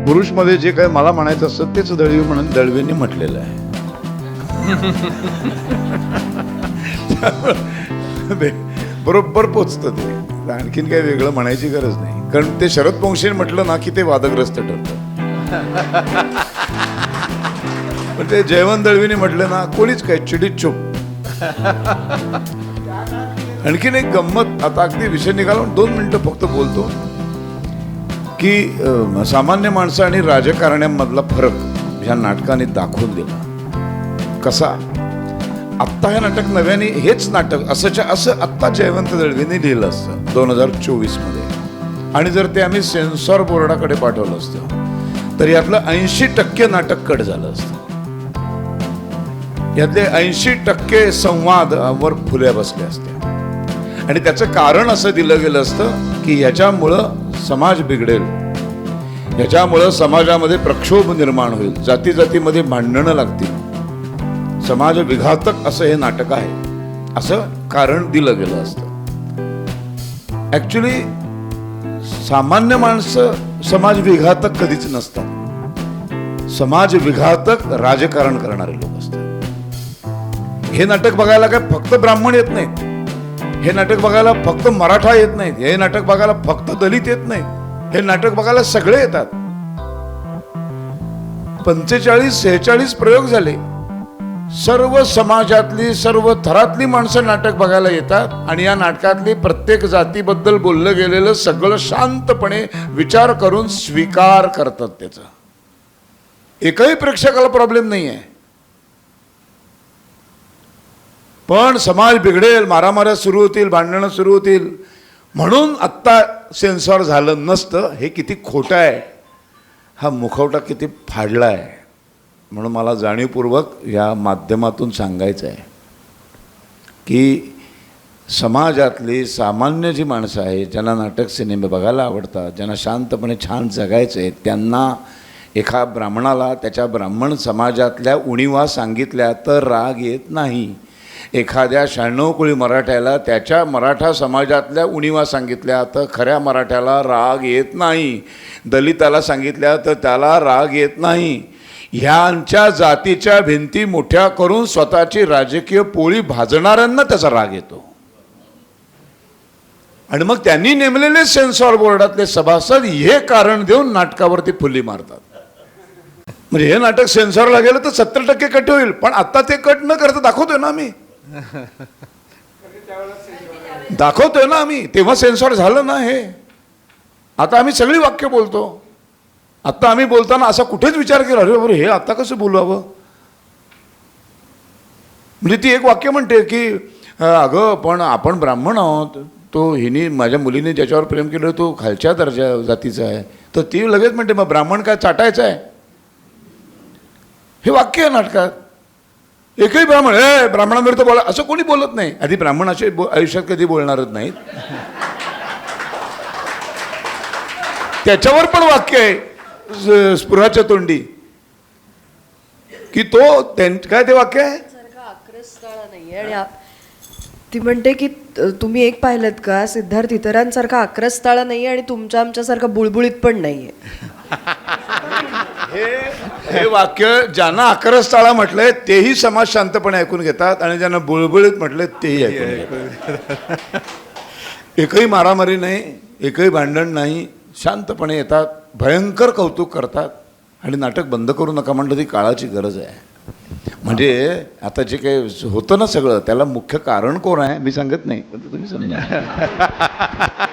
पुरुषमध्ये जे काही मला म्हणायचं असतं तेच दळवी म्हणून दळवींनी म्हटलेलं आहे. बरोबर पोचतं ते, आणखीन काही वेगळं म्हणायची गरज नाही. कारण ते शरद पोंक्षे म्हटलं ना की ते वादग्रस्त ठरतं. पण ते जयवंत दळवीने म्हटलं ना कोणीच काय चिडीत चुप. आणखीन एक गंमत, आता अगदी विषय निघाला 2 मिनिटं फक्त बोलतो की सामान्य माणसं आणि राजकारण्यांमधला फरक ह्या नाटकाने दाखवून दिला. कसा? आत्ता हे नाटक नव्याने, हेच नाटक असं आत्ता जयवंत दळवीने लिहिलं असतं 2024 मध्ये, आणि जर ते आम्ही सेन्सॉर बोर्डाकडे पाठवलं असतं तर यातलं 80% नाटक कट झालं असतं. यातले 80% संवाद वर फुल्या बसल्या असत्या. आणि त्याचं कारण असं दिलं गेलं असतं की ह्याच्यामुळं समाज बिघडेल, ह्याच्यामुळं समाजामध्ये प्रक्षोभ निर्माण होईल, जाती जातीमध्ये भांडणं लागतील, समाज विघातक असं हे नाटक आहे, असं कारण दिलं गेलं असतं. ऍक्च्युली सामान्य माणसं समाज विघातक कधीच नसतात. समाज विघातक राजकारण करणारे लोक असतात. हे नाटक बघायला काय फक्त ब्राह्मण येत नाहीत, हे नाटक बघायला फक्त मराठा येत नाहीत, हे नाटक बघायला फक्त दलित येत नाहीत, हे नाटक बघायला सगळे येतात. 45-46 प्रयोग झाले. सर्व समाजातली, सर्व थरातली माणसं नाटक बघायला येतात आणि या नाटकातली प्रत्येक जातीबद्दल बोललं गेलेलं सगळं शांतपणे विचार करून स्वीकार करतात. त्याचा एकही प्रेक्षकाला प्रॉब्लेम नाही आहे. पण समाज बिघडेल, मारामाऱ्या सुरू होतील, भांडणं सुरू होतील म्हणून आत्ता सेन्सॉर झालं नसतं. हे किती खोटं आहे, हा मुखवटा किती फाडला आहे. म्हणून मला जाणीवपूर्वक या माध्यमातून सांगायचं आहे की समाजातली सामान्य जी माणसं आहेत, ज्यांना नाटक सिनेमे बघायला आवडतात, ज्यांना शांतपणे छान जगायचं आहे, त्यांना एका ब्राह्मणाला त्याच्या ब्राह्मण समाजातल्या उणीवा सांगितल्या तर राग येत नाही. एखाद्या 96 कुळी मराठ्याला त्याच्या मराठा समाजातल्या उणीवा सांगितल्या तर खऱ्या मराठ्याला राग येत नाही. दलिताला सांगितल्या तर त्याला राग येत नाही. ह्यांच्या जातीच्या भिंती मोठ्या करून स्वतःची राजकीय पोळी भाजणाऱ्यांना त्याचा राग येतो. आणि मग त्यांनी नेमलेले सेन्सॉर बोर्डातले सभासद हे कारण देऊन नाटकावरती फुल्ली मारतात. म्हणजे हे नाटक सेन्सॉरला गेलं तर 70% कट होईल, पण आता ते कट न करता दाखवतोय ना आम्ही, दाखवतोय ना आम्ही. तेव्हा सेन्सॉर झालं ना हे. आता आम्ही सगळी वाक्य बोलतो. आता आम्ही बोलताना असा कुठेच विचार केला अरे बाबा हे आता कसं बोलवावं. म्हणजे ती एक वाक्य म्हणते की अगं पण आपण ब्राह्मण आहोत, तो हिने माझ्या मुलीने ज्याच्यावर प्रेम केलं तो खालच्या दर्जा जातीचा आहे, तर ती लगेच म्हणते मग ब्राह्मण काय चाटायचं आहे. हे वाक्य आहे नाटकात. एकही ब्राह्मण ब्राह्मणाविरुद्ध बोला असं कोणी बोलत नाही. आधी ब्राह्मण असे आयुष्यात कधी बोलणारच नाहीत. त्याच्यावर पण वाक्य आहे स्पृहाच्या तोंडी की तो काय ते वाक्य आहे नाहीये. ती म्हणते की तुम्ही एक पाहिलं का सिद्धार्थ इतरांसारखा आक्रस्ताळा नाहीये आणि तुमच्या आमच्यासारखा बुळबुळीत पण नाहीये. हे वाक्य ज्यांना आक्रस्ताळा म्हटलंय तेही समाज शांतपणे ऐकून घेतात आणि ज्यांना बुळबुळीत म्हटलंय तेही ऐकून घेतात. एकही मारामारी नाही, एकही भांडण नाही, शांतपणे येतात, भयंकर कौतुक करतात आणि नाटक बंद करू नका म्हणलं ती काळाची गरज आहे. म्हणजे आता जे काही होतं ना सगळं त्याला मुख्य कारण कोण आहे मी सांगत नाही, तुम्ही समजा.